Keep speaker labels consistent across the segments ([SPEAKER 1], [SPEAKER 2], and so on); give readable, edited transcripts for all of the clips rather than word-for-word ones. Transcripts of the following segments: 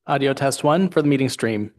[SPEAKER 1] Audio test one for the meeting stream.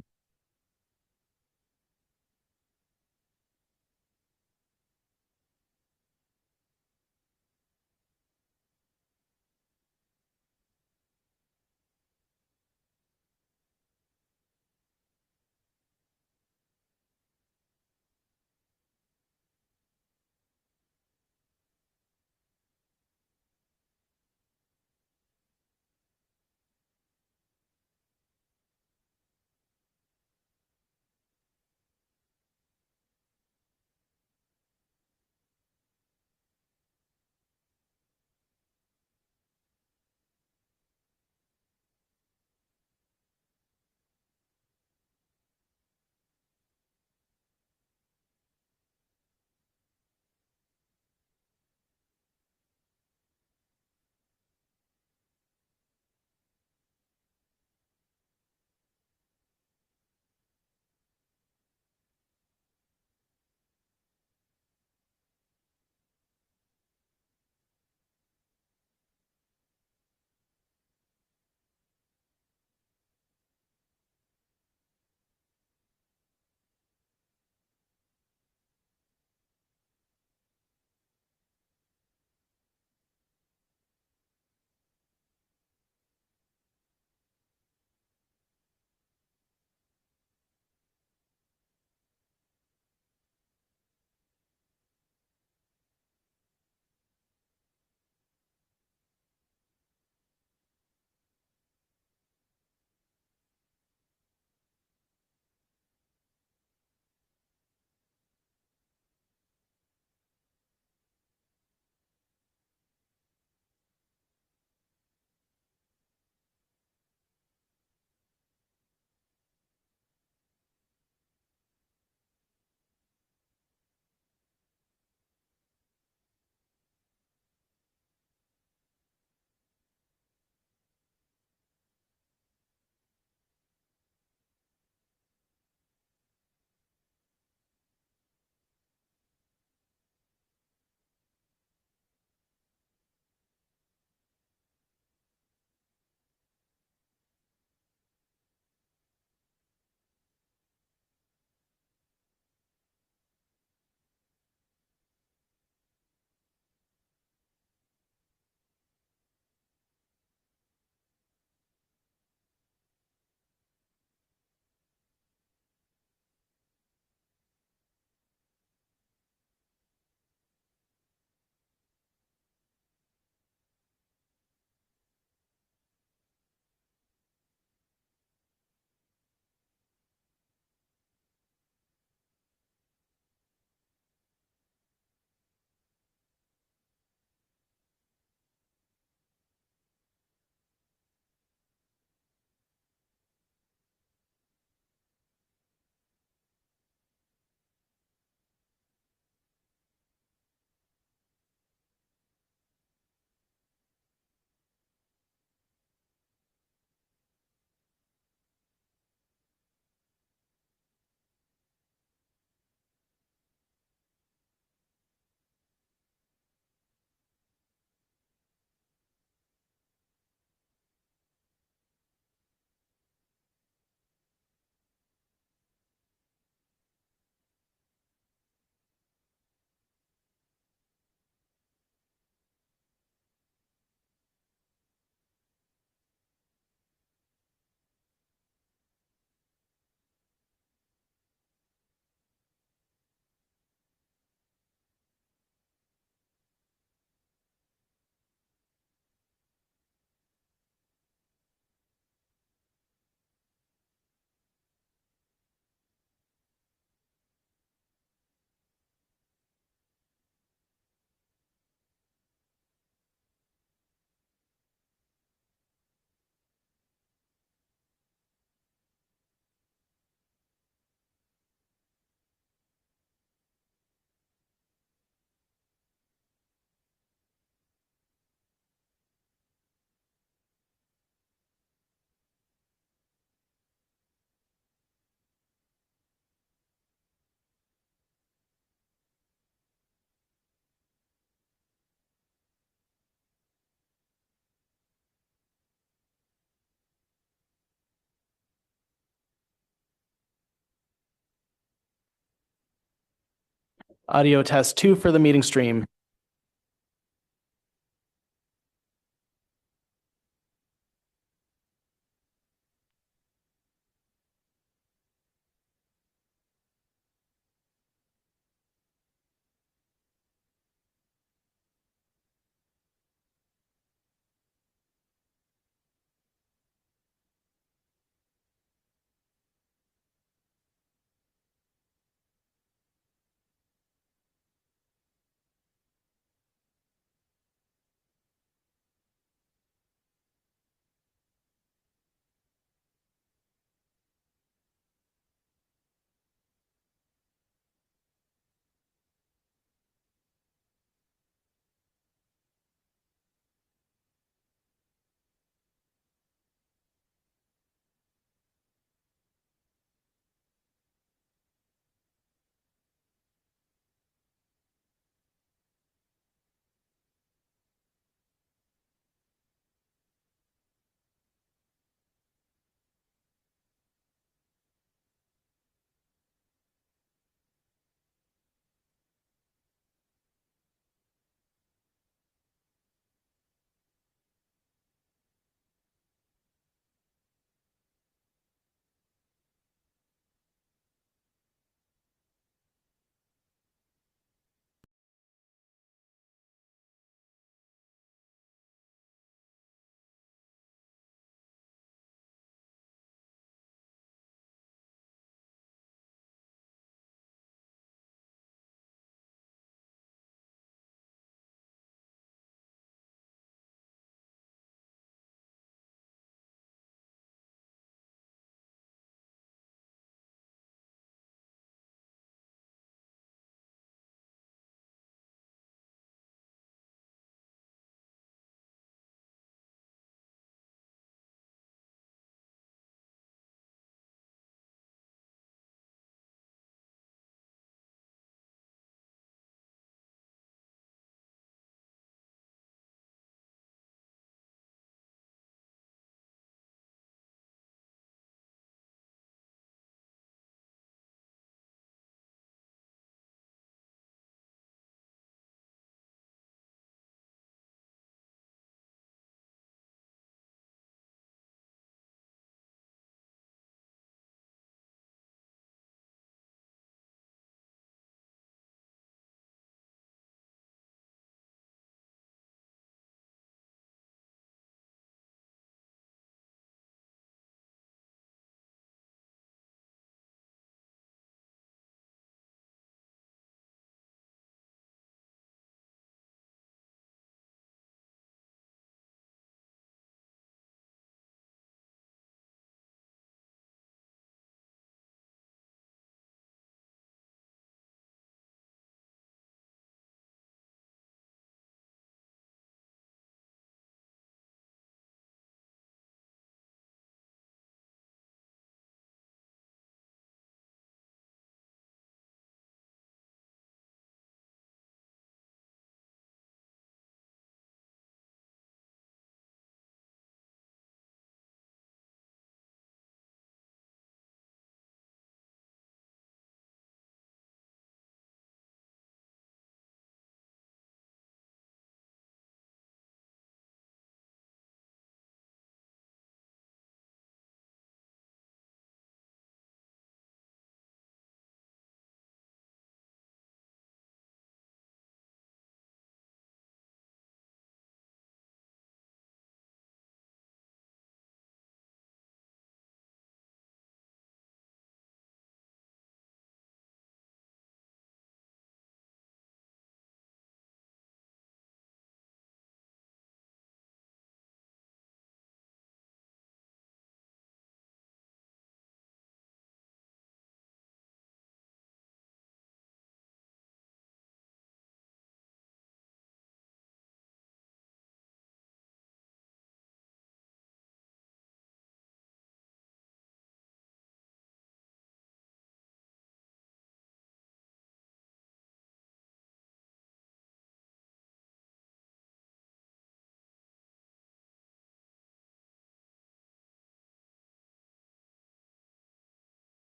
[SPEAKER 1] Audio test 2 for the meeting stream.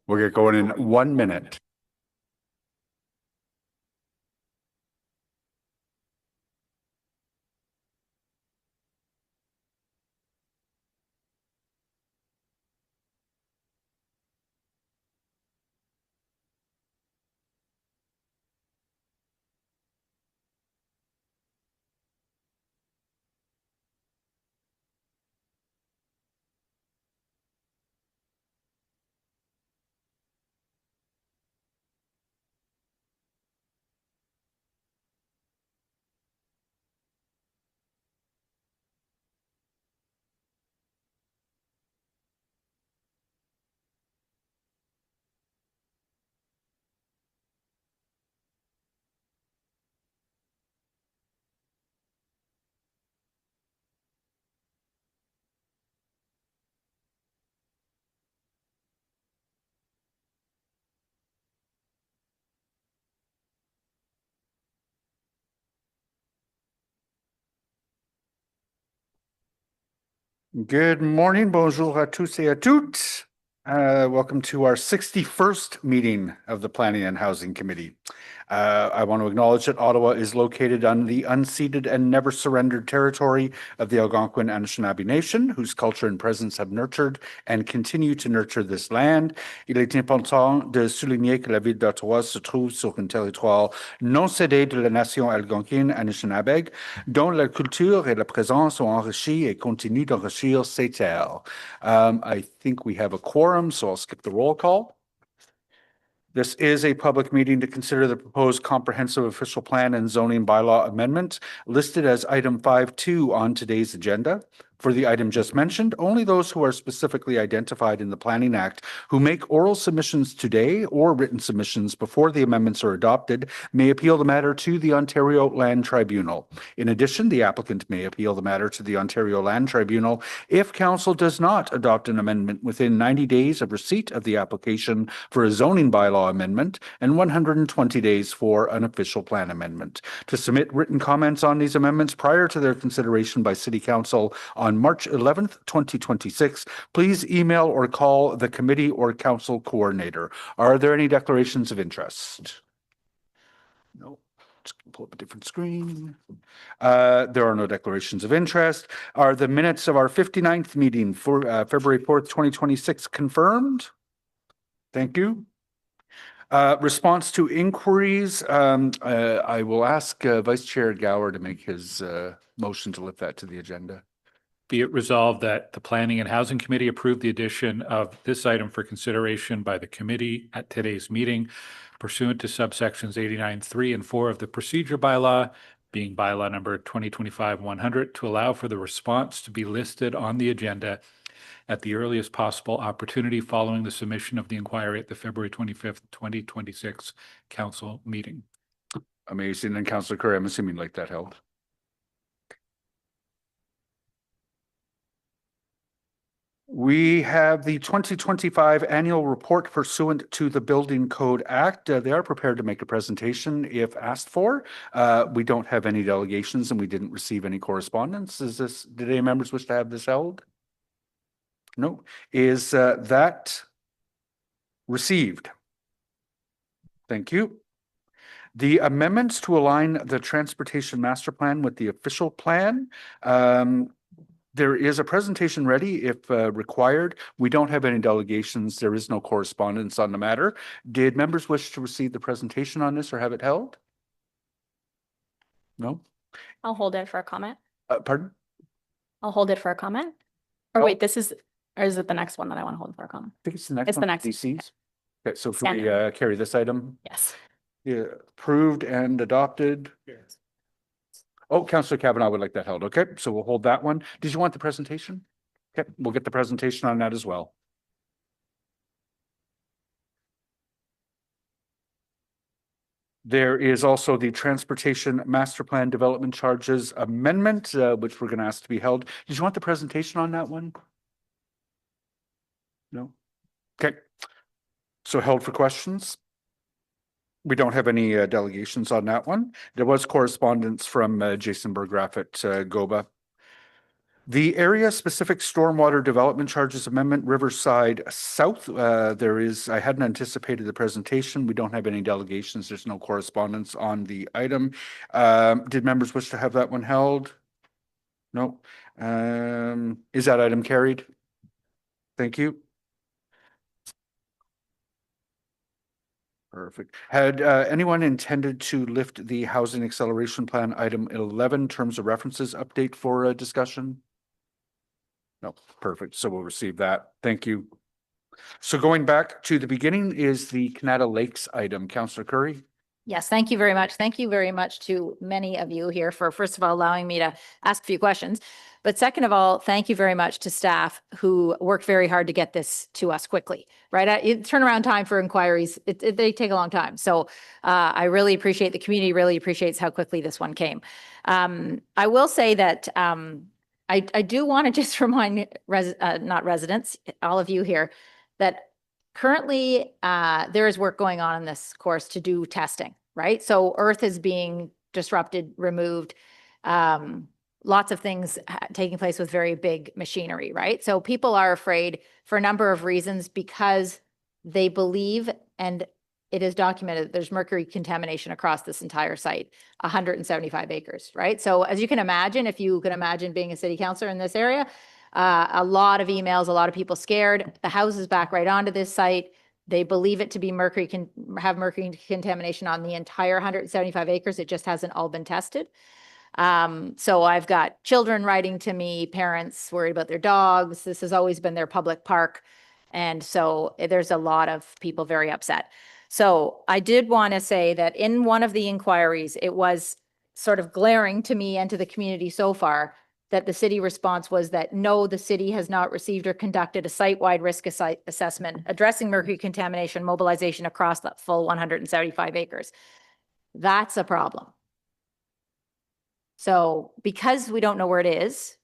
[SPEAKER 2] We'll get going in 1 minute. Good morning, bonjour à tous et à toutes. Welcome to our 61st meeting of the Planning and Housing Committee. I want to acknowledge that Ottawa is located on the unceded and never surrendered territory of the Algonquin Anishinaabe Nation, whose culture and presence have nurtured and continue to nurture this land. Il est important de souligner que la ville d'Ottawa se trouve sur un territoire non cédé de la nation algonquine Anishinaabe, dont la culture et la présence ont enrichi et continuent d'enrichir ces terres. I think we have a quorum, so I'll skip the roll call. This is a public meeting to consider the proposed comprehensive official plan and zoning bylaw amendment listed as item 5.2 on today's agenda. For the item just mentioned, only those who are specifically identified in the Planning Act who make oral submissions today or written submissions before the amendments are adopted may appeal the matter to the Ontario Land Tribunal. In addition, the applicant may appeal the matter to the Ontario Land Tribunal if Council does not adopt an amendment within 90 days of receipt of the application for a zoning bylaw amendment and 120 days for an official plan amendment. To submit written comments on these amendments prior to their consideration by City Council on March 11th, 2026, please email or call the committee or council coordinator. Are there any declarations of interest? No. Just pull up a different screen. There are no declarations of interest. Are the minutes of our 59th meeting for February 4th, 2026 confirmed? Thank you. Response to inquiries. I will ask Vice Chair Gower to make his motion to lift that to the agenda.
[SPEAKER 3] Be it resolved that the Planning and Housing Committee approve the addition of this item for consideration by the committee at today's meeting pursuant to subsections 89.3 and 4 of the procedure bylaw, being bylaw number 2025-100, to allow for the response to be listed on the agenda at the earliest possible opportunity following the submission of the inquiry at the February 25th, 2026 council meeting.
[SPEAKER 2] Amazing. And Councillor Curry, I'm assuming like that held. We have the 2025 annual report pursuant to the Building Code Act. They are prepared to make a presentation if asked for. We don't have any delegations and we didn't receive any correspondence. Did any members wish to have this held? No. Is that received? Thank you. The amendments to align the transportation master plan with the official plan. There is a presentation ready if required. We don't have any delegations. There is no correspondence on the matter. Did members wish to receive the presentation on this or have it held? No?
[SPEAKER 4] I'll hold it for a comment.
[SPEAKER 2] Pardon?
[SPEAKER 4] I'll hold it for a comment. Or
[SPEAKER 2] Oh.
[SPEAKER 4] wait, or is it the next one that I want to hold for a comment?
[SPEAKER 2] I think it's the next
[SPEAKER 4] It's
[SPEAKER 2] one.
[SPEAKER 4] the next.
[SPEAKER 2] DCs. Okay, so if we
[SPEAKER 4] Standard.
[SPEAKER 2] carry this item?
[SPEAKER 4] Yes.
[SPEAKER 2] Yeah, approved and adopted.
[SPEAKER 3] Yes.
[SPEAKER 2] Oh, Councillor Kavanaugh would like that held. Okay, so we'll hold that one. Did you want the presentation? Okay, we'll get the presentation on that as well. There is also the Transportation Master Plan Development Charges Amendment, which we're going to ask to be held. Did you want the presentation on that one? No? Okay. So held for questions. We don't have any delegations on that one. There was correspondence from Jason Bergraff at GOBA. The area-specific stormwater development charges amendment, Riverside South. I hadn't anticipated the presentation. We don't have any delegations. There's no correspondence on the item. Did members wish to have that one held? No. Is that item carried? Thank you. Perfect. Had anyone intended to lift the Housing Acceleration Plan item 11, terms of references update for discussion? No, perfect. So we'll receive that. Thank you. So going back to the beginning is the Canada Lakes item. Councillor Curry?
[SPEAKER 5] Yes, thank you very much. Thank you very much to many of you here for, first of all, allowing me to ask a few questions. But second of all, thank you very much to staff who worked very hard to get this to us quickly, right? Turnaround time for inquiries, they take a long time. So I really appreciate, the community really appreciates how quickly this one came. I will say that I do want to just remind not residents, all of you here, that currently there is work going on in this course to do testing, right? So earth is being disrupted, removed, lots of things taking place with very big machinery, right? So people are afraid for a number of reasons because they believe, and it is documented, there's mercury contamination across this entire site, 175 acres, right? So as you can imagine, if you can imagine being a city councillor in this area, a lot of emails, a lot of people scared. The house is back right onto this site. They believe it to be mercury, can have mercury contamination on the entire 175 acres. It just hasn't all been tested. So I've got children writing to me, parents worried about their dogs. This has always been their public park. And so there's a lot of people very upset. So I did want to say that in one of the inquiries, it was sort of glaring to me and to the community so far that the city response was that no, the city has not received or conducted a site-wide risk assessment addressing mercury contamination mobilization across that full 175 acres. That's a problem. So because we don't know where it is,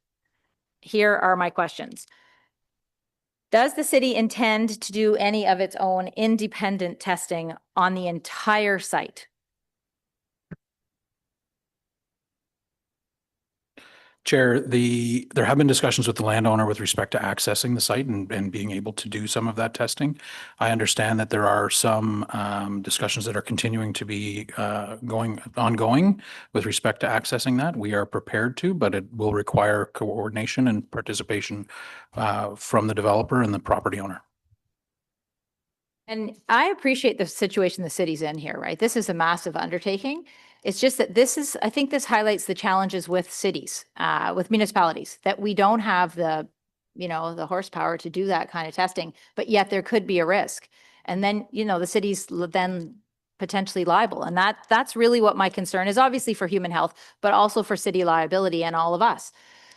[SPEAKER 5] here are my questions. Does the city intend to do any of its own independent testing on the entire site?
[SPEAKER 1] Chair, there have been discussions with the landowner with respect to accessing the site and being able to do some of that testing. I understand that there are some discussions that are continuing to be ongoing with respect to accessing that. We are prepared to, but it will require coordination and participation from the developer and the property owner.
[SPEAKER 5] And I appreciate the situation the city's in here, right? This is a massive undertaking. It's just that I think this highlights the challenges with cities, with municipalities, that we don't have the horsepower to do that kind of testing, but yet there could be a risk. And then, the city's then potentially liable. And that's really what my concern is, obviously for human health, but also for city liability and all of us.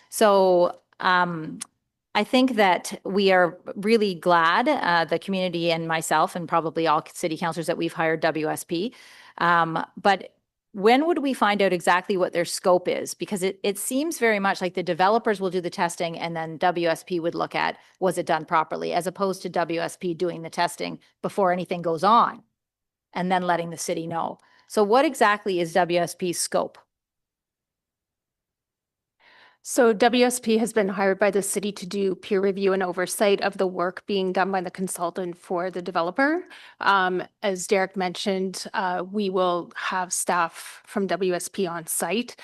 [SPEAKER 5] So, I think that we are really glad, the community and myself and probably all city councillors, that we've hired WSP. But when would we find out exactly what their scope is? Because it seems very much like the developers will do the testing and then WSP would look at, was it done properly, as opposed to WSP doing the testing before anything goes on and then letting the city know. So what exactly is WSP's scope?
[SPEAKER 6] So WSP has been hired by the city to do peer review and oversight of the work being done by the consultant for the developer. As Derek mentioned, we will have staff from WSP on site.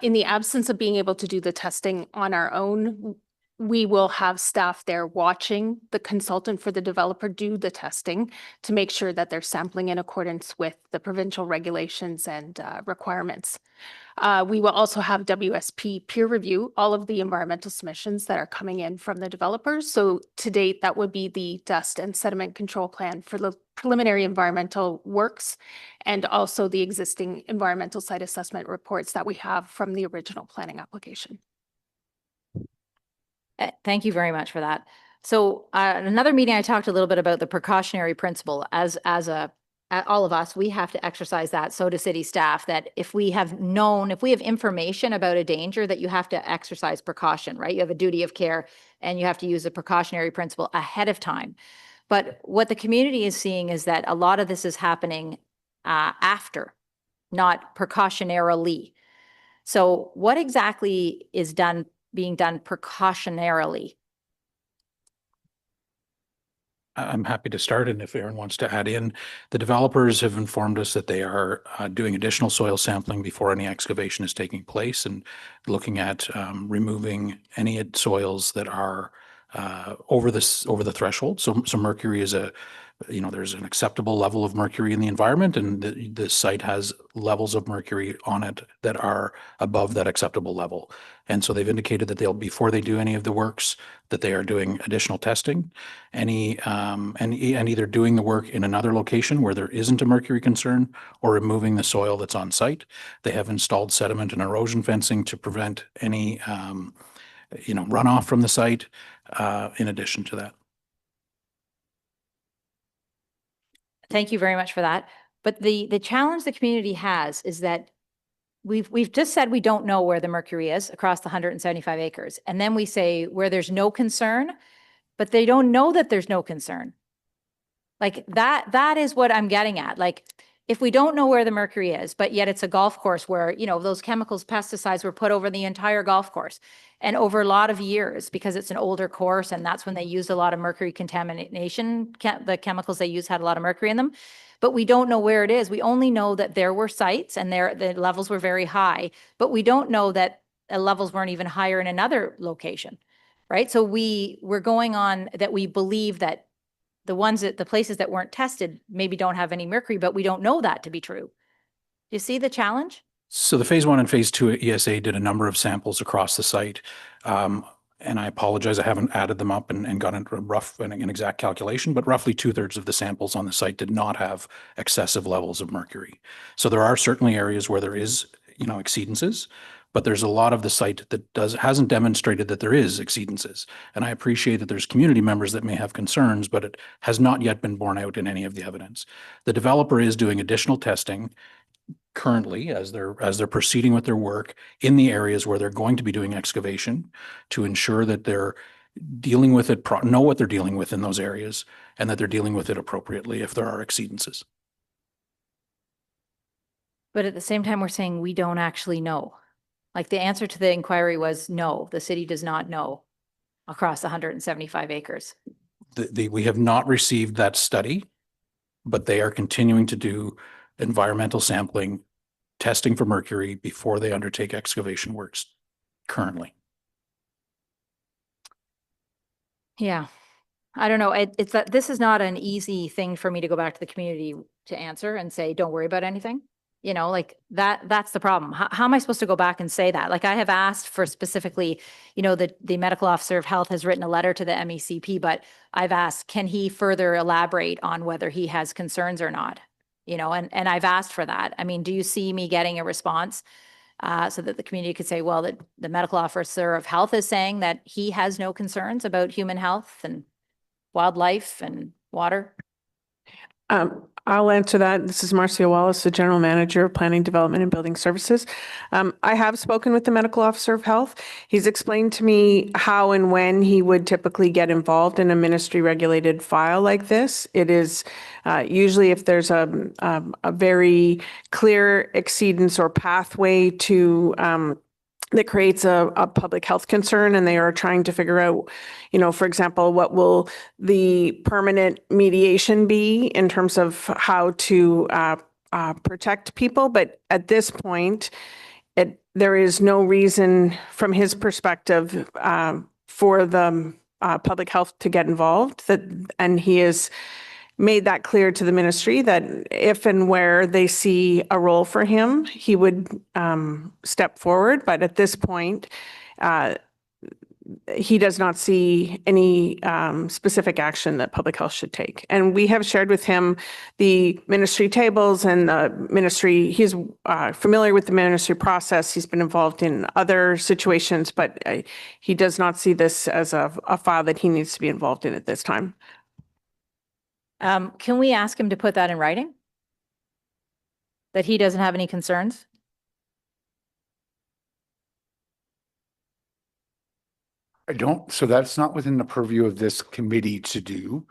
[SPEAKER 6] In the absence of being able to do the testing on our own, we will have staff there watching the consultant for the developer do the testing to make sure that they're sampling in accordance with the provincial regulations and requirements. We will also have WSP peer review all of the environmental submissions that are coming in from the developers. So to date, that would be the dust and sediment control plan for the preliminary environmental works and also the existing environmental site assessment reports that we have from the original planning application.
[SPEAKER 5] Thank you very much for that. So another meeting, I talked a little bit about the precautionary principle. As all of us, we have to exercise that. So do city staff, that if we have information about a danger, that you have to exercise precaution, right? You have a duty of care and you have to use the precautionary principle ahead of time. But what the community is seeing is that a lot of this is happening after, not precautionarily. So what exactly is done being done precautionarily?
[SPEAKER 1] I'm happy to start, and if Aaron wants to add in, the developers have informed us that they are doing additional soil sampling before any excavation is taking place and looking at removing any soils that are over the threshold. So mercury is there's an acceptable level of mercury in the environment, and the site has levels of mercury on it that are above that acceptable level. And so they've indicated that before they do any of the works, that they are doing additional testing, and either doing the work in another location where there isn't a mercury concern or removing the soil that's on site. They have installed sediment and erosion fencing to prevent any, runoff from the site, in addition to that.
[SPEAKER 5] Thank you very much for that. But the challenge the community has is that we've just said we don't know where the mercury is across the 175 acres. And then we say where there's no concern, but they don't know that there's no concern. Like that is what I'm getting at. Like, if we don't know where the mercury is, but yet it's a golf course where, those chemicals, pesticides were put over the entire golf course and over a lot of years because it's an older course and that's when they used a lot of mercury contamination. The chemicals they used had a lot of mercury in them, but we don't know where it is. We only know that there were sites and the levels were very high, but we don't know that the levels weren't even higher in another location, right? So we're going on that we believe that the places that weren't tested maybe don't have any mercury, but we don't know that to be true. You see the challenge?
[SPEAKER 1] So the phase 1 and phase 2 ESA did a number of samples across the site. And I apologize, I haven't added them up and got into an exact calculation, but roughly 2/3 of the samples on the site did not have excessive levels of mercury. So there are certainly areas where there is, exceedances, but there's a lot of the site that hasn't demonstrated that there is exceedances. And I appreciate that there's community members that may have concerns, but it has not yet been borne out in any of the evidence. The developer is doing additional testing currently as they're proceeding with their work in the areas where they're going to be doing excavation to ensure that they're dealing with it, know what they're dealing with in those areas, and that they're dealing with it appropriately if there are exceedances.
[SPEAKER 5] But at the same time, we're saying we don't actually know. Like the answer to the inquiry was no, the city does not know across 175 acres.
[SPEAKER 1] We have not received that study, but they are continuing to do environmental sampling, testing for mercury before they undertake excavation works currently.
[SPEAKER 5] Yeah. I don't know. It's that this is not an easy thing for me to go back to the community to answer and say, don't worry about anything. Like that's the problem. How am I supposed to go back and say that? Like I have asked for specifically, the medical officer of health has written a letter to the MECP, but I've asked, can he further elaborate on whether he has concerns or not? And I've asked for that. I mean, do you see me getting a response so that the community could say, well, the medical officer of health is saying that he has no concerns about human health and wildlife and water?
[SPEAKER 7] I'll answer that. This is Marcia Wallace, the General Manager of Planning, Development and Building Services. I have spoken with the Medical Officer of Health. He's explained to me how and when he would typically get involved in a ministry-regulated file like this. It is usually if there's a very clear exceedance or pathway to that creates a public health concern, and they are trying to figure out, for example, what will the permanent mediation be in terms of how to protect people. But at this point, there is no reason from his perspective for the public health to get involved. And he is made that clear to the ministry that if and where they see a role for him, he would step forward. But at this point, he does not see any specific action that public health should take. And we have shared with him the ministry tables and the ministry. He's familiar with the ministry process. He's been involved in other situations, but he does not see this as a file that he needs to be involved in at this time.
[SPEAKER 5] Can we ask him to put that in writing? That he doesn't have any concerns?
[SPEAKER 2] I don't, so that's not within the purview of this committee to do.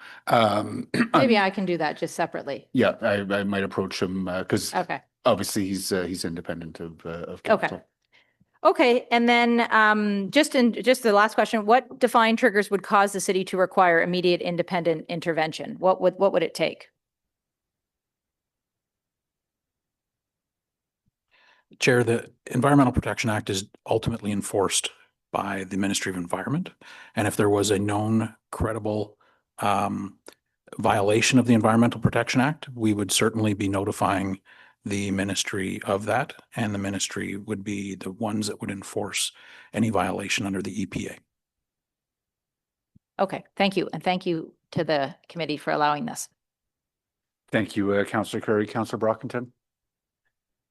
[SPEAKER 5] Maybe I can do that just separately.
[SPEAKER 2] Yeah, I might approach him because
[SPEAKER 5] Okay.
[SPEAKER 2] obviously he's independent of council.
[SPEAKER 5] Okay. Okay, and then just the last question, what defined triggers would cause the city to require immediate independent intervention? What would it take?
[SPEAKER 1] Chair, the Environmental Protection Act is ultimately enforced by the Ministry of Environment. And if there was a known credible violation of the Environmental Protection Act, we would certainly be notifying the ministry of that, and the ministry would be the ones that would enforce any violation under the EPA.
[SPEAKER 5] Okay, thank you. And thank you to the committee for allowing this.
[SPEAKER 2] Thank you, Councillor Curry. Councillor Brockington.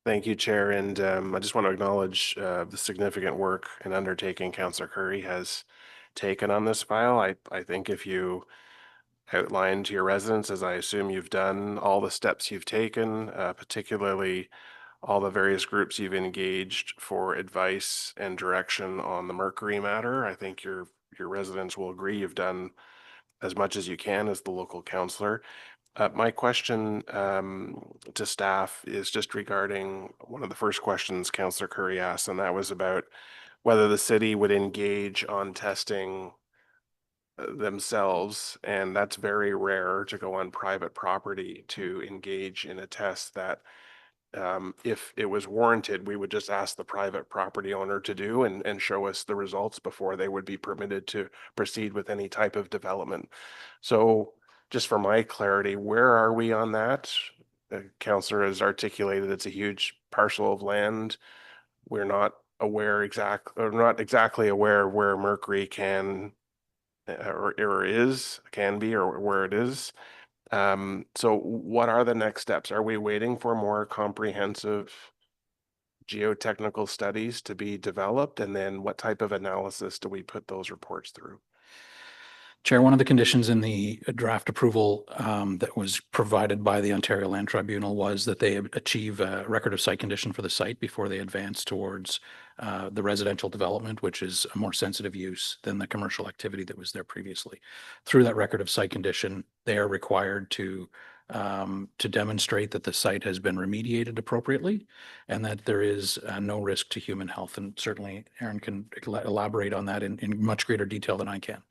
[SPEAKER 8] Thank you, Chair. And I just want to acknowledge the significant work and undertaking Councillor Curry has taken on this file. I think if you outline to your residents, as I assume you've done, all the steps you've taken, particularly all the various groups you've engaged for advice and direction on the mercury matter, I think your residents will agree you've done as much as you can as the local councillor. My question to staff is just regarding one of the first questions Councillor Curry asked, and that was about whether the city would engage on testing themselves. And that's very rare to go on private property to engage in a test that if it was warranted, we would just ask the private property owner to do and show us the results before they would be permitted to proceed with any type of development. So just for my clarity, where are we on that? The councillor has articulated it's a huge parcel of land. We're not not exactly aware of where mercury can be or where it is. So what are the next steps? Are we waiting for more comprehensive geotechnical studies to be developed? And then what type of analysis do we put those reports through?
[SPEAKER 1] Chair, one of the conditions in the draft approval that was provided by the Ontario Land Tribunal was that they achieve a record of site condition for the site before they advance towards the residential development, which is a more sensitive use than the commercial activity that was there previously. Through that record of site condition, they are required to demonstrate that the site has been remediated appropriately and that there is no risk to human health. And certainly Aaron can elaborate on that in much greater detail than I can.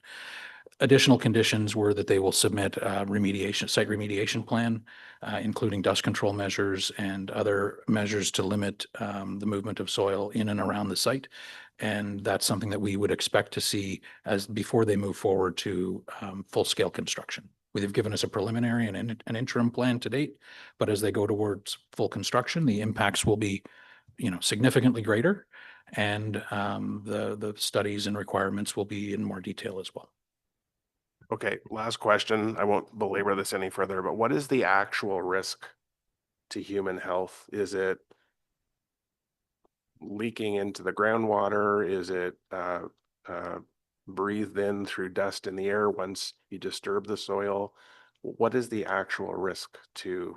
[SPEAKER 1] Additional conditions were that they will submit a site remediation plan, including dust control measures and other measures to limit the movement of soil in and around the site. And that's something that we would expect to see before they move forward to full-scale construction. They've given us a preliminary and an interim plan to date, but as they go towards full construction, the impacts will be, significantly greater, and the studies and requirements will be in more detail as well.
[SPEAKER 8] Okay, last question. I won't belabor this any further, but what is the actual risk to human health? Is it leaking into the groundwater? Is it breathed in through dust in the air once you disturb the soil? What is the actual risk to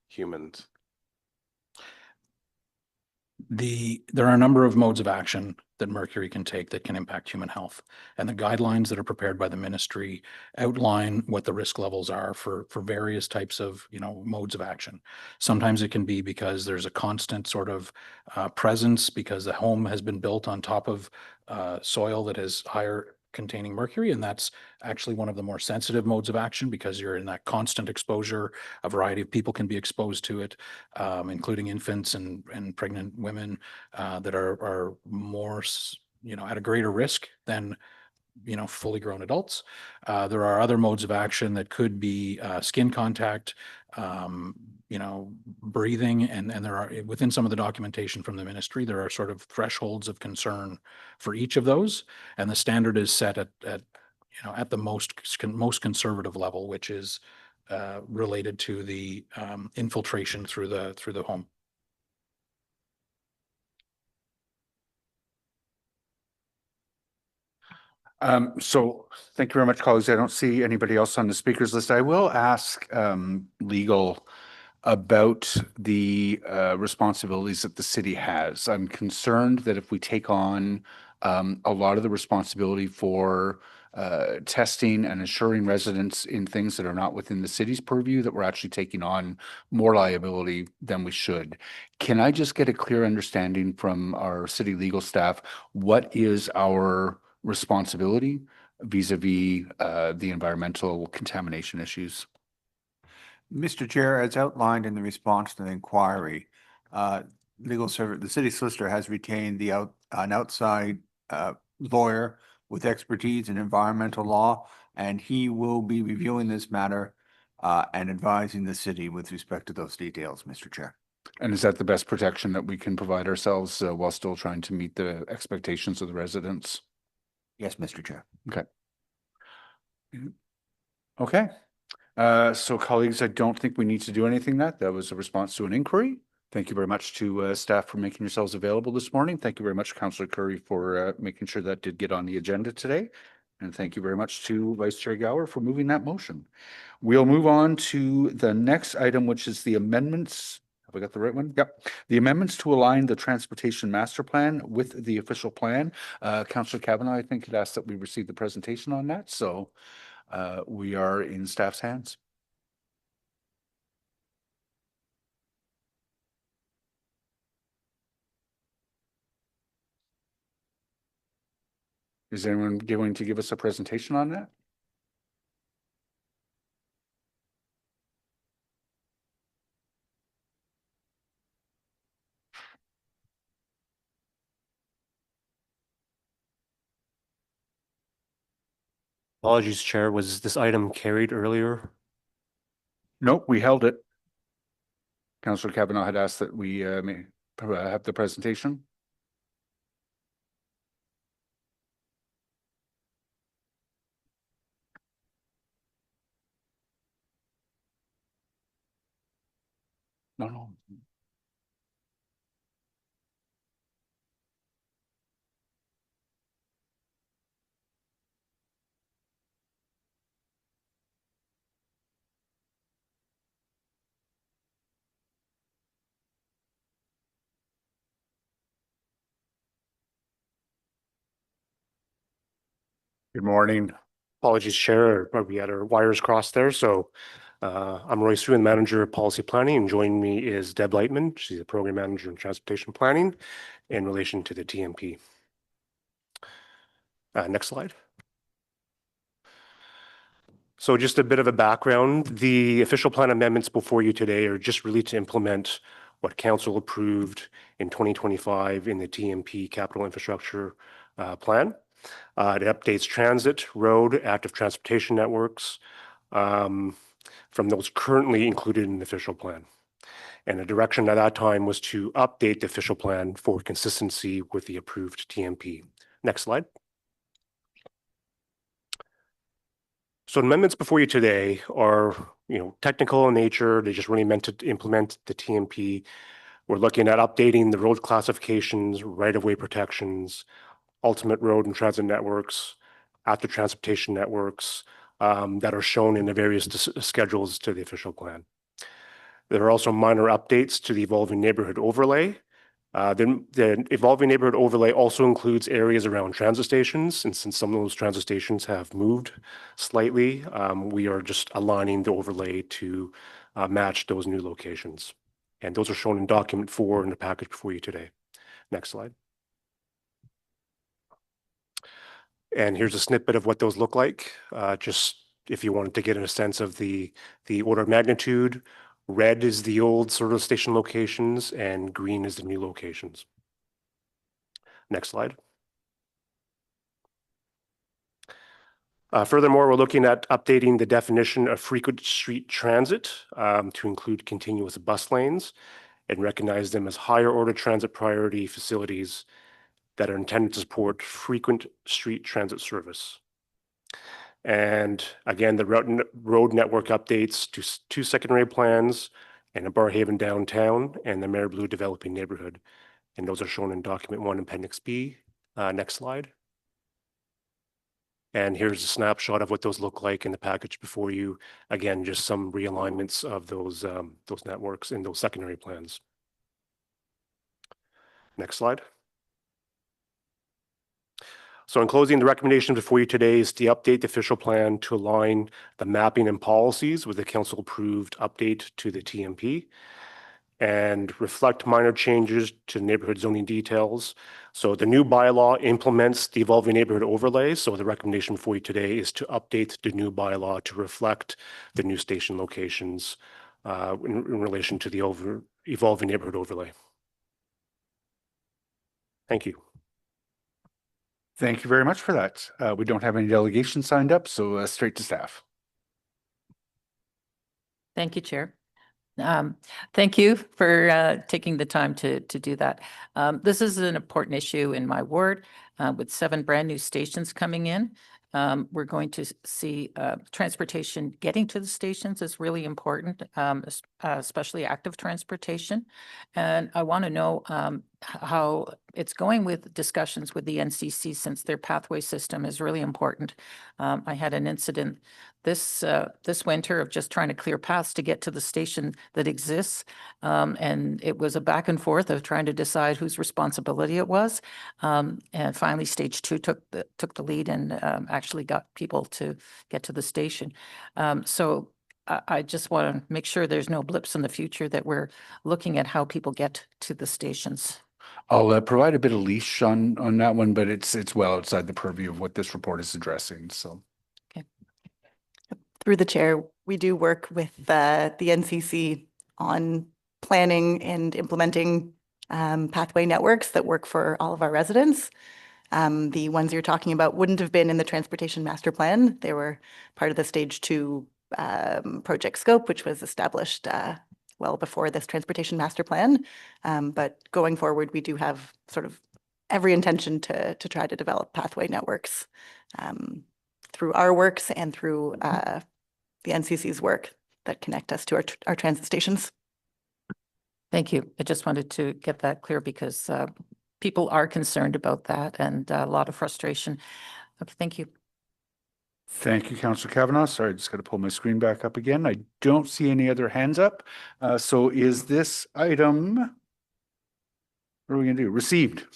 [SPEAKER 8] humans?
[SPEAKER 1] There are a number of modes of action that mercury can take that can impact human health. And the guidelines that are prepared by the ministry outline what the risk levels are for various types of, modes of action. Sometimes it can be because there's a constant sort of presence because the home has been built on top of soil that has higher containing mercury, and that's actually one of the more sensitive modes of action because you're in that constant exposure. A variety of people can be exposed to it, including infants and pregnant women that are more, at a greater risk than fully grown adults. There are other modes of action that could be skin contact, breathing, and there are, within some of the documentation from the ministry, there are sort of thresholds of concern for each of those, and the standard is set at the most conservative level, which is related to the infiltration through the home.
[SPEAKER 2] So thank you very much, colleagues. I don't see anybody else on the speakers list. I will ask legal about the responsibilities that the city has. I'm concerned that if we take on a lot of the responsibility for testing and assuring residents in things that are not within the city's purview, that we're actually taking on more liability than we should. Can I just get a clear understanding from our city legal staff? What is our responsibility vis-a-vis the environmental contamination issues?
[SPEAKER 9] Mr. Chair, as outlined in the response to the inquiry, the city solicitor has retained an outside lawyer with expertise in environmental law, and he will be reviewing this matter and advising the city with respect to those details, Mr. Chair.
[SPEAKER 2] And is that the best protection that we can provide ourselves while still trying to meet the expectations of the residents?
[SPEAKER 9] Yes, Mr. Chair.
[SPEAKER 2] Okay. Okay. So colleagues, I don't think we need to do anything. That was a response to an inquiry. Thank you very much to staff for making yourselves available this morning. Thank you very much, Councillor Curry, for making sure that did get on the agenda today. And thank you very much to Vice Chair Gower for moving that motion. We'll move on to the next item, which is the amendments. Have I got the right one? Yep. The amendments to align the transportation master plan with the official plan. Councillor Kavanaugh, I think, had asked that we receive the presentation on that. So we are in staff's hands. Is anyone going to give us a presentation on that?
[SPEAKER 10] Apologies, Chair. Was this item carried earlier?
[SPEAKER 2] Nope, we held it. Councillor Kavanaugh had asked that we may have the presentation. No. Good morning.
[SPEAKER 10] Apologies, Chair. We had our wires crossed there. So I'm Roy Suen, Manager of Policy Planning, and joining me is Deb Lightman. She's a Program Manager in Transportation Planning in relation to the TMP. Next slide. So just a bit of a background. The official plan amendments before you today are just really to implement what Council approved in 2025 in the TMP Capital Infrastructure Plan. It updates transit, road, active transportation networks from those currently included in the official plan. And the direction at that time was to update the official plan for consistency with the approved TMP. Next slide. So amendments before you today are, technical in nature. They just really meant to implement the TMP. We're looking at updating the road classifications, right-of-way protections, ultimate road and transit networks, active transportation networks that are shown in the various schedules to the official plan. There are also minor updates to the evolving neighborhood overlay. The evolving neighborhood overlay also includes areas around transit stations, and since some of those transit stations have moved slightly, we are just aligning the overlay to match those new locations. And those are shown in document 4 in the package before you today. Next slide. And here's a snippet of what those look like. Just if you wanted to get a sense of the order of magnitude, red is the old sort of station locations and green is the new locations. Next slide. Furthermore, we're looking at updating the definition of frequent street transit to include continuous bus lanes and recognize them as higher order transit priority facilities that are intended to support frequent street transit service. And again, the road network updates to 2 secondary plans and a Barrhaven downtown and the Mare Blue developing neighborhood. And those are shown in document 1, appendix B. Next slide. And here's a snapshot of what those look like in the package before you. Again, just some realignments of those networks in those secondary plans. Next slide. So in closing, the recommendation before you today is to update the official plan to align the mapping and policies with the council approved update to the TMP and reflect minor changes to neighborhood zoning details. So the new bylaw implements the evolving neighborhood overlay. So the recommendation for you today is to update the new bylaw to reflect the new station locations in relation to the evolving neighborhood overlay. Thank you.
[SPEAKER 2] Thank you very much for that. We don't have any delegations signed up, so straight to staff.
[SPEAKER 11] Thank you, Chair. Thank you for taking the time to do that. This is an important issue in my ward with 7 brand new stations coming in. We're going to see transportation getting to the stations is really important, especially active transportation. And I want to know how it's going with discussions with the NCC since their pathway system is really important. I had an incident this winter of just trying to clear paths to get to the station that exists. And it was a back and forth of trying to decide whose responsibility it was. And finally, stage 2 took the lead and actually got people to get to the station. So I just want to make sure there's no blips in the future, that we're looking at how people get to the stations.
[SPEAKER 2] I'll provide a bit of leash on that one, but it's well outside the purview of what this report is addressing. So.
[SPEAKER 12] Through the chair, we do work with the NCC on planning and implementing pathway networks that work for all of our residents. The ones you're talking about wouldn't have been in the transportation master plan. They were part of the stage 2 project scope, which was established well before this transportation master plan. But going forward, we do have sort of every intention to try to develop pathway networks through our works and through the NCC's work that connect us to our transit stations.
[SPEAKER 11] Thank you. I just wanted to get that clear because people are concerned about that and a lot of frustration. Okay, thank you.
[SPEAKER 2] Thank you, Councillor Kavanaugh. Sorry, I just got to pull my screen back up again. I don't see any other hands up. So is this item, what are we going to do? Received.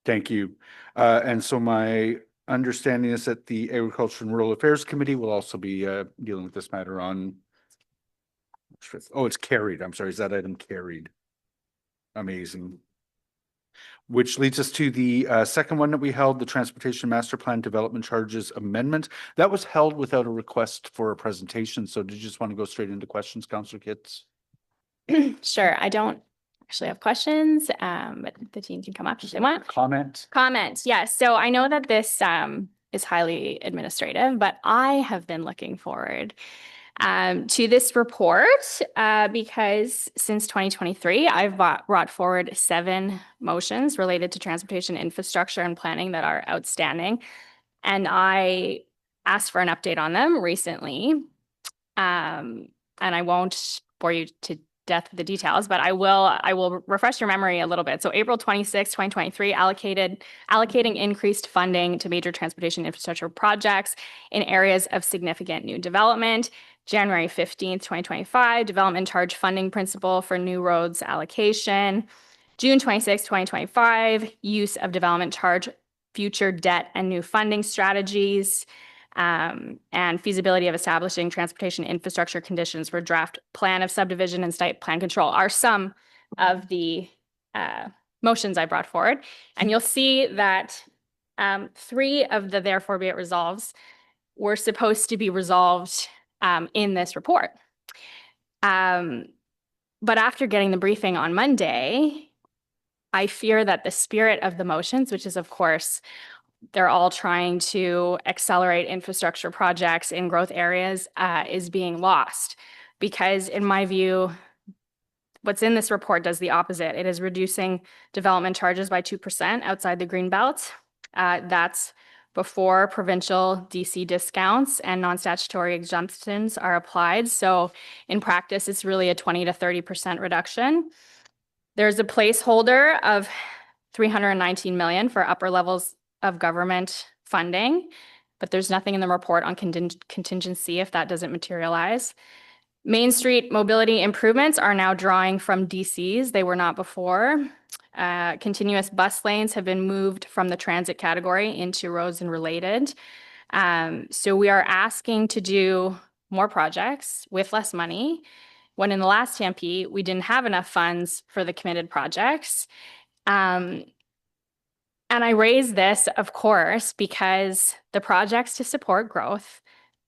[SPEAKER 2] Thank you. And so my understanding is that the Agriculture and Rural Affairs Committee will also be dealing with this matter on. Oh, it's carried. I'm sorry. Is that item carried? Amazing. Which leads us to the second one that we held, the Transportation Master Plan Development Charges Amendment. That was held without a request for a presentation. So did you just want to go straight into questions, Councillor Kitts?
[SPEAKER 4] Sure. I don't actually have questions, but the team can come up if they want.
[SPEAKER 2] Comment?
[SPEAKER 4] Yes. So I know that this is highly administrative, but I have been looking forward to this report because since 2023, I've brought forward 7 motions related to transportation infrastructure and planning that are outstanding. And I asked for an update on them recently. And I won't bore you to death with the details, but I will refresh your memory a little bit. So April 26, 2023, allocating increased funding to major transportation infrastructure projects in areas of significant new development. January 15th, 2025, development charge funding principle for new roads allocation. June 26, 2025, use of development charge, future debt and new funding strategies. And feasibility of establishing transportation infrastructure conditions for draft plan of subdivision and site plan control are some of the motions I brought forward. And you'll see that 3 of the therefore be it resolves were supposed to be resolved in this report. But after getting the briefing on Monday, I fear that the spirit of the motions, which is of course they're all trying to accelerate infrastructure projects in growth areas, is being lost. Because in my view, what's in this report does the opposite. It is reducing development charges by 2% outside the Greenbelt. That's before provincial DC discounts and non-statutory exemptions are applied. So in practice, it's really a 20 to 30% reduction. There's a placeholder of 319 million for upper levels of government funding, but there's nothing in the report on contingency if that doesn't materialize. Main Street mobility improvements are now drawing from DCs. They were not before. Continuous bus lanes have been moved from the transit category into roads and related. So we are asking to do more projects with less money, when in the last TMP, we didn't have enough funds for the committed projects. And I raise this, of course, because the projects to support growth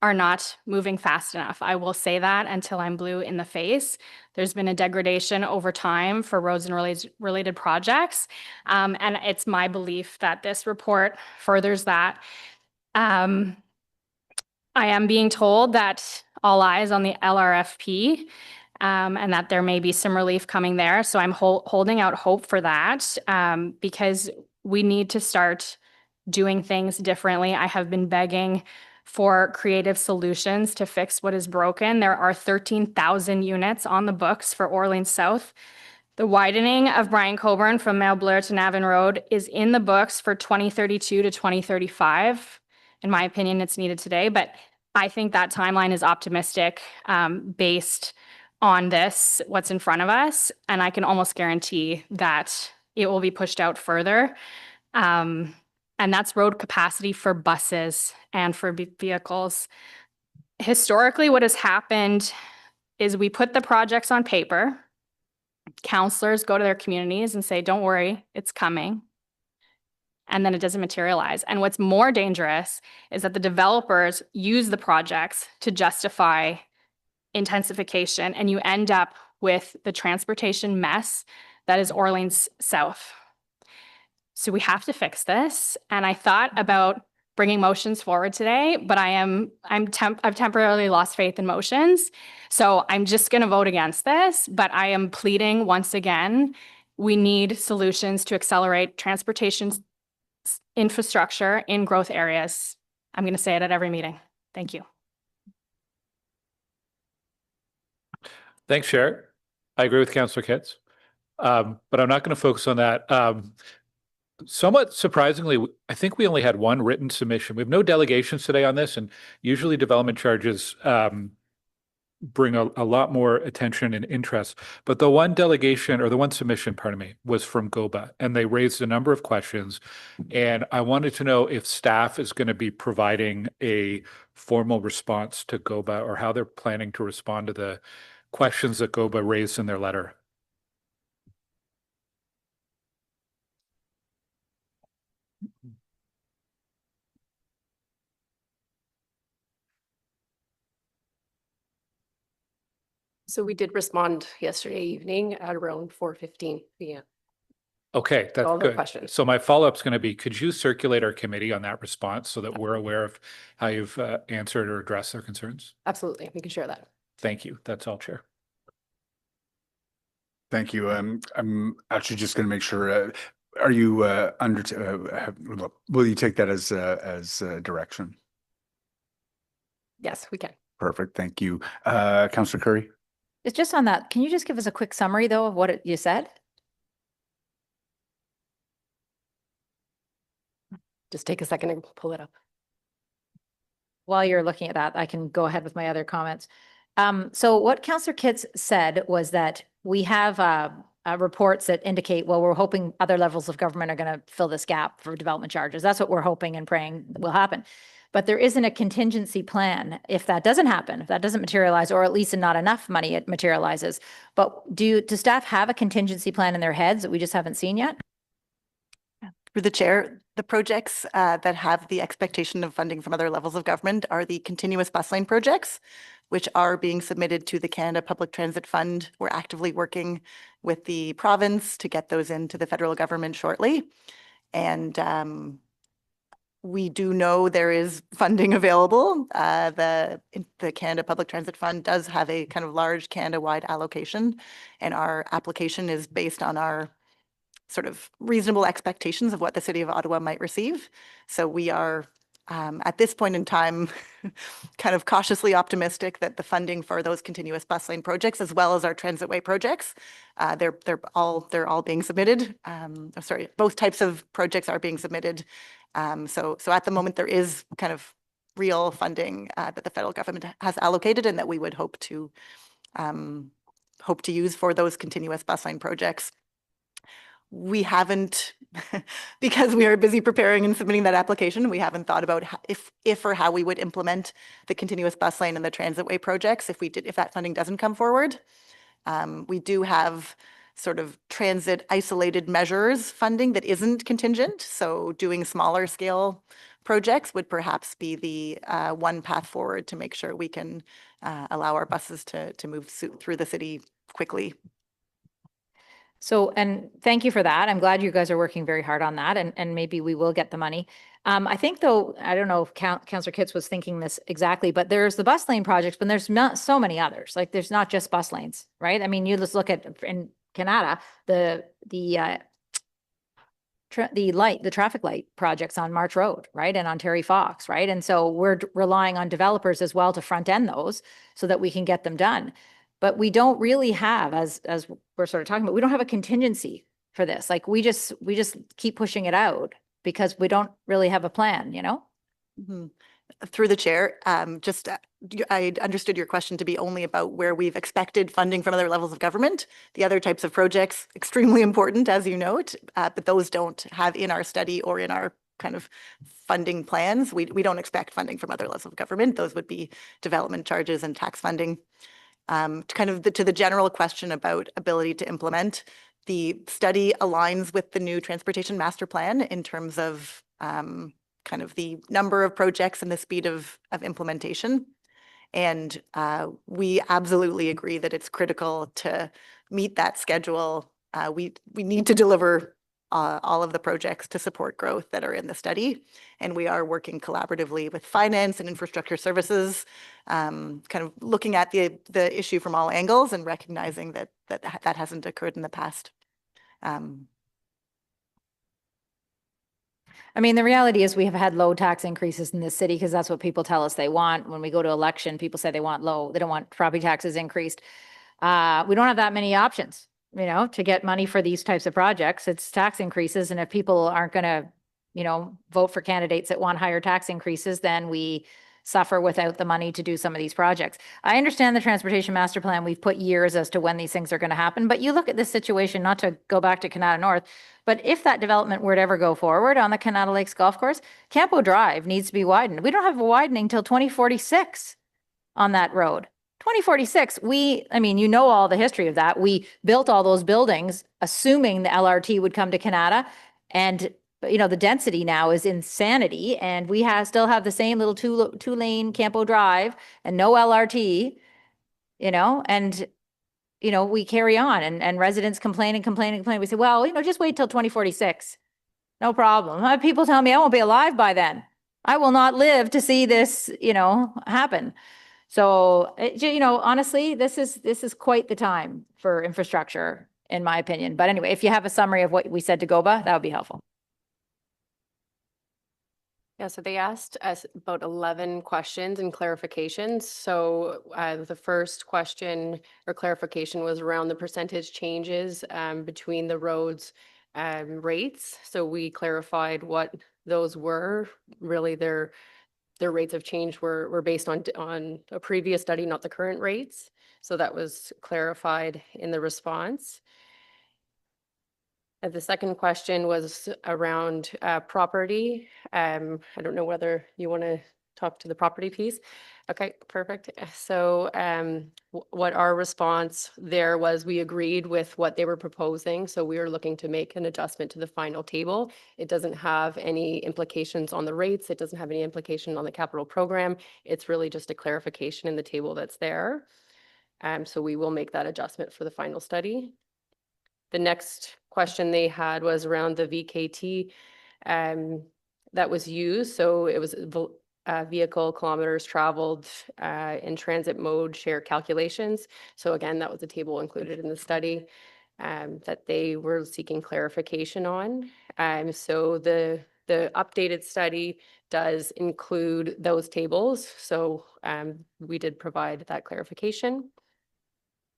[SPEAKER 4] are not moving fast enough. I will say that until I'm blue in the face. There's been a degradation over time for roads and related projects. And it's my belief that this report furthers that. I am being told that all eyes on the LRFP, and that there may be some relief coming there. So I'm holding out hope for that, because we need to start doing things differently. I have been begging for creative solutions to fix what is broken. There are 13,000 units on the books for Orleans South. The widening of Brian Coburn from Mel Blair to Navin Road is in the books for 2032 to 2035. In my opinion, it's needed today, but I think that timeline is optimistic, based on this, what's in front of us. And I can almost guarantee that it will be pushed out further. And that's road capacity for buses and for vehicles. Historically, what has happened is we put the projects on paper. Councillors go to their communities and say, don't worry, it's coming. And then it doesn't materialize. And what's more dangerous is that the developers use the projects to justify intensification, and you end up with the transportation mess that is Orleans South. So we have to fix this. And I thought about bringing motions forward today, but I've temporarily lost faith in motions. So I'm just going to vote against this, but I am pleading once again, we need solutions to accelerate transportation infrastructure in growth areas. I'm going to say it at every meeting. Thank you.
[SPEAKER 3] Thanks, Sharon. I agree with Councillor Kitts, but I'm not going to focus on that. Somewhat surprisingly, I think we only had one written submission. We have no delegations today on this, and usually development charges bring a lot more attention and interest. But the one delegation, or the one submission, pardon me, was from GOBA, and they raised a number of questions. And I wanted to know if staff is going to be providing a formal response to GOBA, or how they're planning to respond to the questions that GOBA raised in their letter.
[SPEAKER 13] So we did respond yesterday evening at around 4:15 p.m.
[SPEAKER 3] Okay, that's
[SPEAKER 13] All the
[SPEAKER 3] good.
[SPEAKER 13] questions.
[SPEAKER 3] So my follow-up is going to be, could you circulate our committee on that response so that we're aware of how you've answered or addressed their concerns?
[SPEAKER 13] Absolutely, we can share that.
[SPEAKER 3] Thank you. That's all, Chair.
[SPEAKER 2] Thank you. I'm actually just going to make sure, are you will you take that as direction?
[SPEAKER 13] Yes, we can.
[SPEAKER 2] Perfect. Thank you. Councillor Curry.
[SPEAKER 5] It's just on that. Can you just give us a quick summary though of what you said?
[SPEAKER 13] Just take a second and pull it up.
[SPEAKER 5] While you're looking at that, I can go ahead with my other comments. So what Councillor Kitts said was that we have reports that indicate, well, we're hoping other levels of government are going to fill this gap for development charges. That's what we're hoping and praying will happen. But there isn't a contingency plan if that doesn't happen, if that doesn't materialize, or at least not enough money it materializes. But do staff have a contingency plan in their heads that we just haven't seen yet?
[SPEAKER 12] Through the chair, the projects that have the expectation of funding from other levels of government are the continuous bus lane projects, which are being submitted to the Canada Public Transit Fund. We're actively working with the province to get those into the federal government shortly. And we do know there is funding available. The Canada Public Transit Fund does have a kind of large Canada-wide allocation, and our application is based on our sort of reasonable expectations of what the City of Ottawa might receive. So we are, at this point in time, kind of cautiously optimistic that the funding for those continuous bus lane projects, as well as our transitway projects, they're all being submitted. Sorry, both types of projects are being submitted. So at the moment, there is kind of real funding that the federal government has allocated and that we would hope to hope to use for those continuous bus line projects. We haven't, because we are busy preparing and submitting that application, we haven't thought about if or how we would implement the continuous bus lane and the transitway projects if that funding doesn't come forward. We do have sort of transit isolated measures funding that isn't contingent. So doing smaller scale projects would perhaps be the one path forward to make sure we can allow our buses to move through the city quickly.
[SPEAKER 5] So, and thank you for that. I'm glad you guys are working very hard on that, and maybe we will get the money. I think though, I don't know if Councillor Kitts was thinking this exactly, but there's the bus lane projects, but there's not so many others. Like there's not just bus lanes, right? I mean, you just look at in Canada, the traffic light projects on March Road, right? And on Terry Fox, right? And so we're relying on developers as well to front end those so that we can get them done. But we don't really have, as we're sort of talking about, we don't have a contingency for this. Like we just keep pushing it out because we don't really have a plan, you know?
[SPEAKER 12] Mm-hmm. Through the chair, I understood your question to be only about where we've expected funding from other levels of government. The other types of projects, extremely important, as you note, but those don't have in our study or in our kind of funding plans. We don't expect funding from other levels of government. Those would be development charges and tax funding. To the general question about ability to implement, the study aligns with the new transportation master plan in terms of kind of the number of projects and the speed of implementation. And we absolutely agree that it's critical to meet that schedule. We need to deliver all of the projects to support growth that are in the study. And we are working collaboratively with finance and infrastructure services, kind of looking at the issue from all angles and recognizing that hasn't occurred in the past.
[SPEAKER 5] I mean, the reality is we have had low tax increases in this city because that's what people tell us they want. When we go to election, people say they don't want property taxes increased. We don't have that many options, you know, to get money for these types of projects. It's tax increases. And if people aren't going to, you know, vote for candidates that want higher tax increases, then we suffer without the money to do some of these projects. I understand the transportation master plan. We've put years as to when these things are going to happen, but you look at this situation, not to go back to Canada North, but if that development were to ever go forward on the Canada Lakes Golf Course, Campo Drive needs to be widened. We don't have a widening till 2046 on that road. 2046, I mean, you know all the history of that. We built all those buildings assuming the LRT would come to Canada, and you know, the density now is insanity, and we still have the same little two-lane Campo Drive and no LRT, you know, and, you know, we carry on and residents complain and complain and complain. We say, well, you know, just wait till 2046. No problem. People tell me I won't be alive by then. I will not live to see this, you know, happen. So, you know, honestly, this is quite the time for infrastructure, in my opinion. But anyway, if you have a summary of what we said to Goba, that would be helpful.
[SPEAKER 13] Yeah, so they asked us about 11 questions and clarifications. So the first question or clarification was around the percentage changes between the roads rates. So we clarified what those were. Really, their rates of change were based on a previous study, not the current rates. So that was clarified in the response. The second question was around property. I don't know whether you want to talk to the property piece. Okay, perfect. So what our response there was, we agreed with what they were proposing. So we were looking to make an adjustment to the final table. It doesn't have any implications on the rates. It doesn't have any implication on the capital program. It's really just a clarification in the table that's there. So we will make that adjustment for the final study. The next question they had was around the VKT that was used. So it was vehicle kilometers traveled in transit mode share calculations. So again, that was a table included in the study that they were seeking clarification on. So the updated study does include those tables. So we did provide that clarification.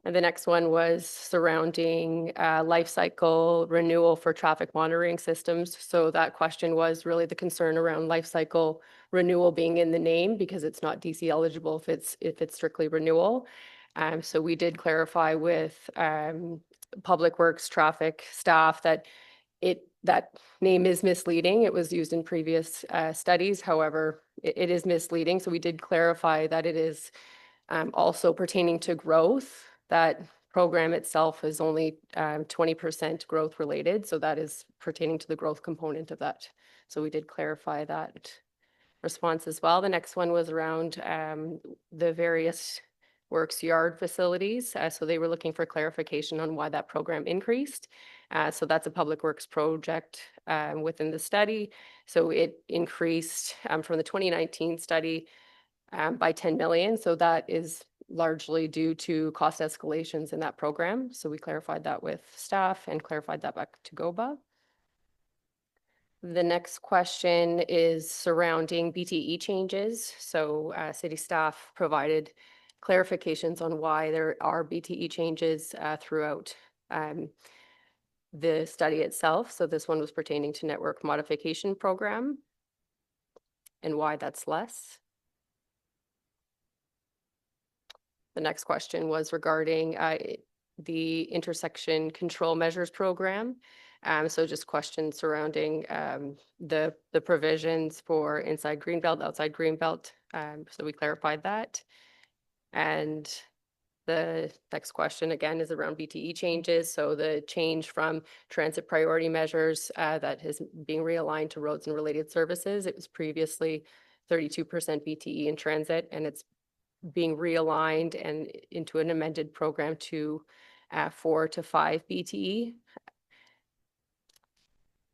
[SPEAKER 13] And the next one was surrounding life cycle renewal for traffic monitoring systems. So that question was really the concern around life cycle renewal being in the name because it's not DC eligible if it's strictly renewal. So we did clarify with Public Works traffic staff that that name is misleading. It was used in previous studies. However, it is misleading. So we did clarify that it is also pertaining to growth. That program itself is only 20% growth related. So that is pertaining to the growth component of that. So we did clarify that response as well. The next one was around the various works yard facilities. So they were looking for clarification on why that program increased. So that's a public works project within the study. So it increased from the 2019 study by 10 million. So that is largely due to cost escalations in that program. So we clarified that with staff and clarified that back to GOBA. The next question is surrounding BTE changes. So city staff provided clarifications on why there are BTE changes throughout the study itself. So this one was pertaining to network modification program and why that's less. The next question was regarding the intersection control measures program. So just questions surrounding the provisions for inside Greenbelt, outside Greenbelt. So we clarified that. And the next question again is around BTE changes. So the change from transit priority measures that is being realigned to roads and related services. It was previously 32% BTE in transit, and it's being realigned and into an amended program to 4 to 5 BTE.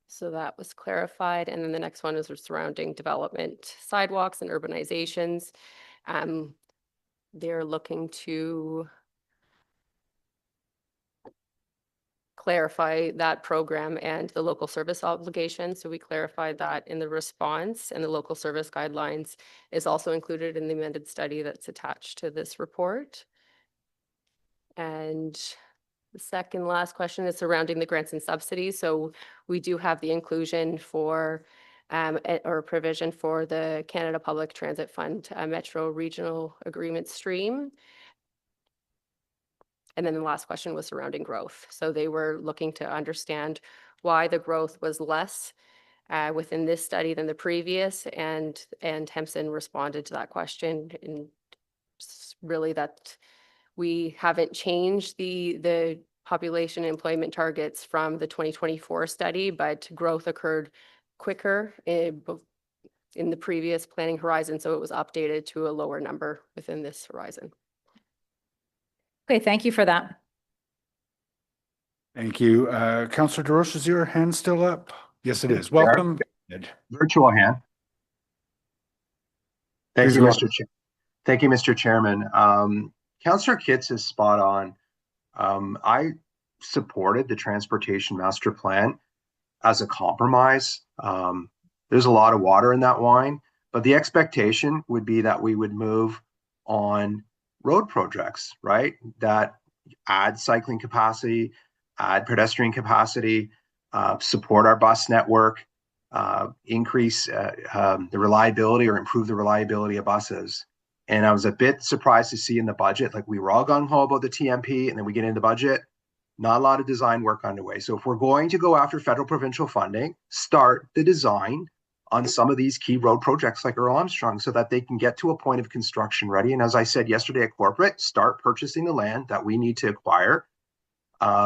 [SPEAKER 13] So that was clarified. And then the next one is surrounding development, sidewalks and urbanizations. They're looking to clarify that program and the local service obligation. So we clarified that in the response, and the local service guidelines is also included in the amended study that's attached to this report. And the second last question is surrounding the grants and subsidies. So we do have the inclusion for or provision for the Canada Public Transit Fund Metro Regional Agreement stream. And then the last question was surrounding growth. So they were looking to understand why the growth was less within this study than the previous, and Hempson responded to that question, and really that we haven't changed the population employment targets from the 2024 study, but growth occurred quicker in the previous planning horizon, so it was updated to a lower number within this horizon.
[SPEAKER 5] Okay, thank you for that.
[SPEAKER 2] Thank you. Councillor DeRoche, is your hand still up? Yes, it is. Welcome.
[SPEAKER 14] Virtual hand. Thank
[SPEAKER 2] Please
[SPEAKER 14] you,
[SPEAKER 2] go
[SPEAKER 14] Mr. Chair. Thank you, Mr. Chairman. Councillor Kitts is spot on. I supported the transportation master plan as a compromise. There's a lot of water in that wine, but the expectation would be that we would move on road projects, right? That add cycling capacity, add pedestrian capacity, support our bus network, increase the reliability or improve the reliability of buses. And I was a bit surprised to see in the budget, like we were all gung-ho about the TMP, and then we get into the budget, not a lot of design work underway. So if we're going to go after federal provincial funding, start the design on some of these key road projects like Earl Armstrong so that they can get to a point of construction ready. And as I said yesterday at corporate, start purchasing the land that we need to acquire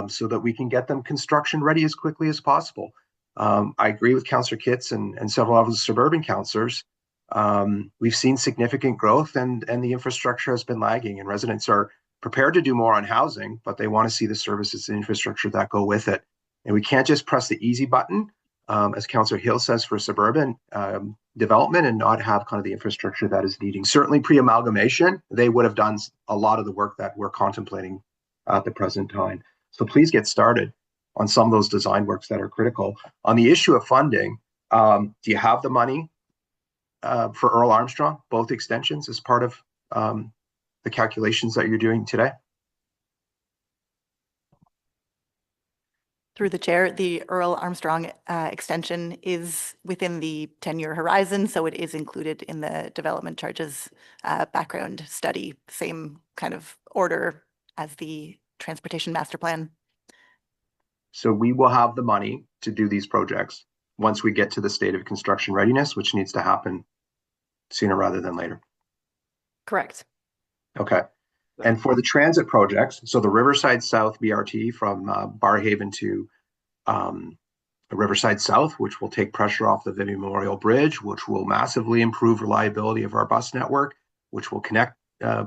[SPEAKER 14] so that we can get them construction ready as quickly as possible. I agree with Councillor Kitts and several of the suburban councillors. We've seen significant growth and the infrastructure has been lagging, and residents are prepared to do more on housing, but they want to see the services and infrastructure that go with it. And we can't just press the easy button, as Councillor Hill says, for suburban development and not have kind of the infrastructure that is needing. Certainly pre-amalgamation, they would have done a lot of the work that we're contemplating at the present time. So please get started on some of those design works that are critical. On the issue of funding, do you have the money for Earl Armstrong, both extensions, as part of the calculations that you're doing today?
[SPEAKER 12] Through the chair, the Earl Armstrong extension is within the 10-year horizon, so it is included in the development charges background study, same kind of order as the transportation master plan.
[SPEAKER 14] So we will have the money to do these projects once we get to the state of construction readiness, which needs to happen sooner rather than later.
[SPEAKER 13] Correct.
[SPEAKER 14] Okay. And for the transit projects, so the Riverside South BRT from Barrhaven to Riverside South, which will take pressure off the Vivian Memorial Bridge, which will massively improve reliability of our bus network, which will connect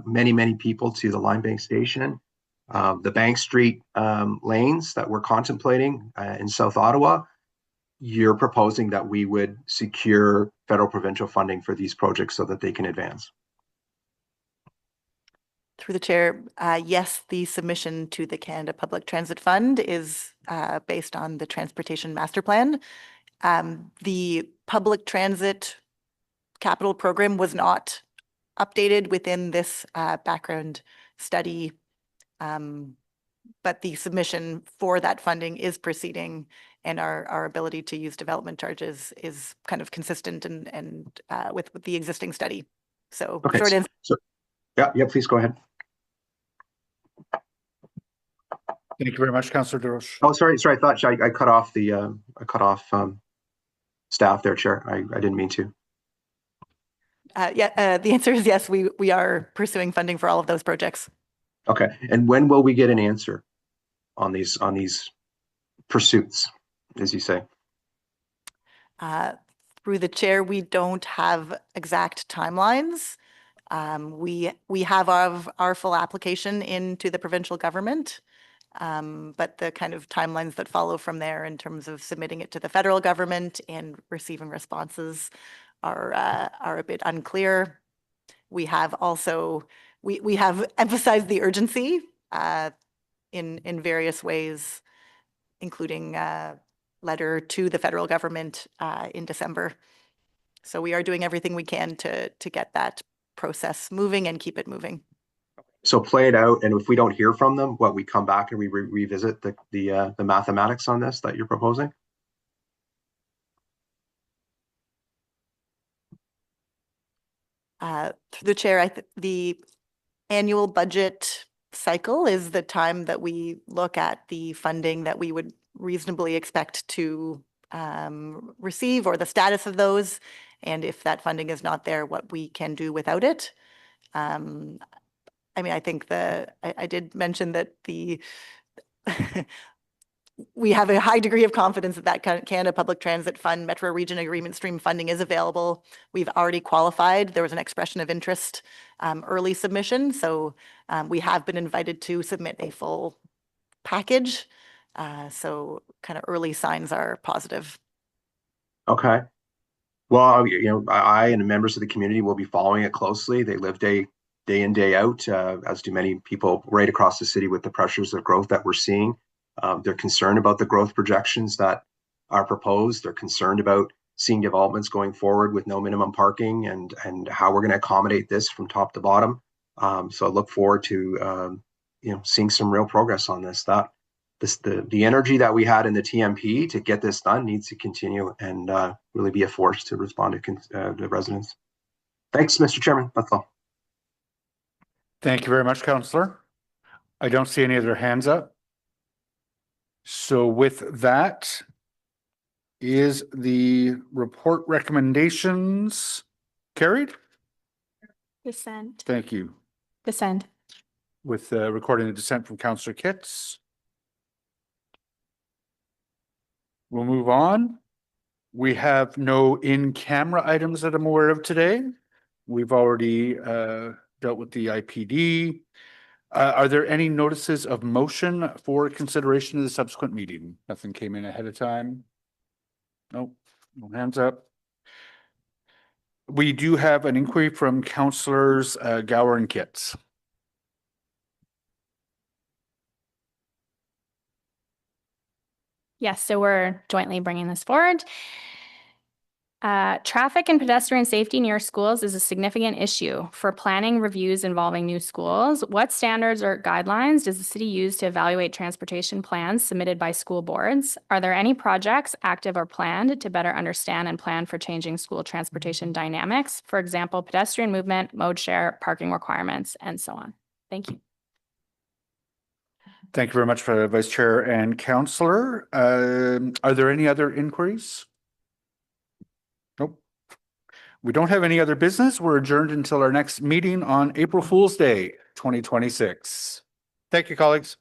[SPEAKER 14] many people to the Line Bank Station. The Bank Street lanes that we're contemplating in South Ottawa, you're proposing that we would secure federal provincial funding for these projects so that they can advance.
[SPEAKER 12] Through the chair, yes, the submission to the Canada Public Transit Fund is based on the Transportation Master Plan. The public transit capital program was not updated within this background study, but the submission for that funding is proceeding, and our ability to use development charges is kind of consistent and with the existing study. So
[SPEAKER 14] okay,
[SPEAKER 12] short answer.
[SPEAKER 14] So, yeah, please go ahead.
[SPEAKER 2] Thank you very much, Councillor DeRoche.
[SPEAKER 14] Oh, sorry. I thought I cut off the staff there, Chair. I didn't mean to.
[SPEAKER 12] The answer is yes. We are pursuing funding for all of those projects.
[SPEAKER 14] Okay, and when will we get an answer on these pursuits, as you say?
[SPEAKER 12] Through the chair, we don't have exact timelines. We have our full application into the provincial government, but the kind of timelines that follow from there in terms of submitting it to the federal government and receiving responses are a bit unclear. We have also we have emphasized the urgency in various ways, including letter to the federal government in December. So we are doing everything we can to get that process moving and keep it moving.
[SPEAKER 14] So play it out, and if we don't hear from them, we come back and we revisit the mathematics on this that you're proposing?
[SPEAKER 12] Through the chair, the annual budget cycle is the time that we look at the funding that we would reasonably expect to receive, or the status of those, and if that funding is not there, what we can do without it. I mean, I think I did mention that we have a high degree of confidence that Canada Public Transit Fund Metro Region Agreement Stream funding is available. We've already qualified. There was an expression of interest early submission, so we have been invited to submit a full package. So kind of early signs are positive.
[SPEAKER 14] Okay. Well, I and members of the community will be following it closely. They live day in, day out, as do many people right across the city with the pressures of growth that we're seeing. They're concerned about the growth projections that are proposed. They're concerned about seeing developments going forward with no minimum parking and how we're going to accommodate this from top to bottom. So I look forward to seeing some real progress on this. The energy that we had in the TMP to get this done needs to continue and really be a force to respond to the residents. Thanks, Mr. Chairman. That's all.
[SPEAKER 2] Thank you very much, Councillor. I don't see any other hands up. So with that, is the report recommendations carried?
[SPEAKER 4] Dissent.
[SPEAKER 2] Thank you.
[SPEAKER 4] Dissent.
[SPEAKER 2] With recording the dissent from Councillor Kitts. We'll move on. We have no in-camera items that I'm aware of today. We've already dealt with the IPD. Are there any notices of motion for consideration of the subsequent meeting? Nothing came in ahead of time. Nope, no hands up. We do have an inquiry from Councillors Gower and Kitts.
[SPEAKER 4] Yes, so we're jointly bringing this forward. Traffic and pedestrian safety near schools is a significant issue. For planning reviews involving new schools, what standards or guidelines does the city use to evaluate transportation plans submitted by school boards? Are there any projects active or planned to better understand and plan for changing school transportation dynamics? For example, pedestrian movement, mode share, parking requirements, and so on. Thank you.
[SPEAKER 2] Thank you very much for Vice Chair and Councillor. Are there any other inquiries? Nope. We don't have any other business. We're adjourned until our next meeting on April Fool's Day, 2026. Thank you, colleagues.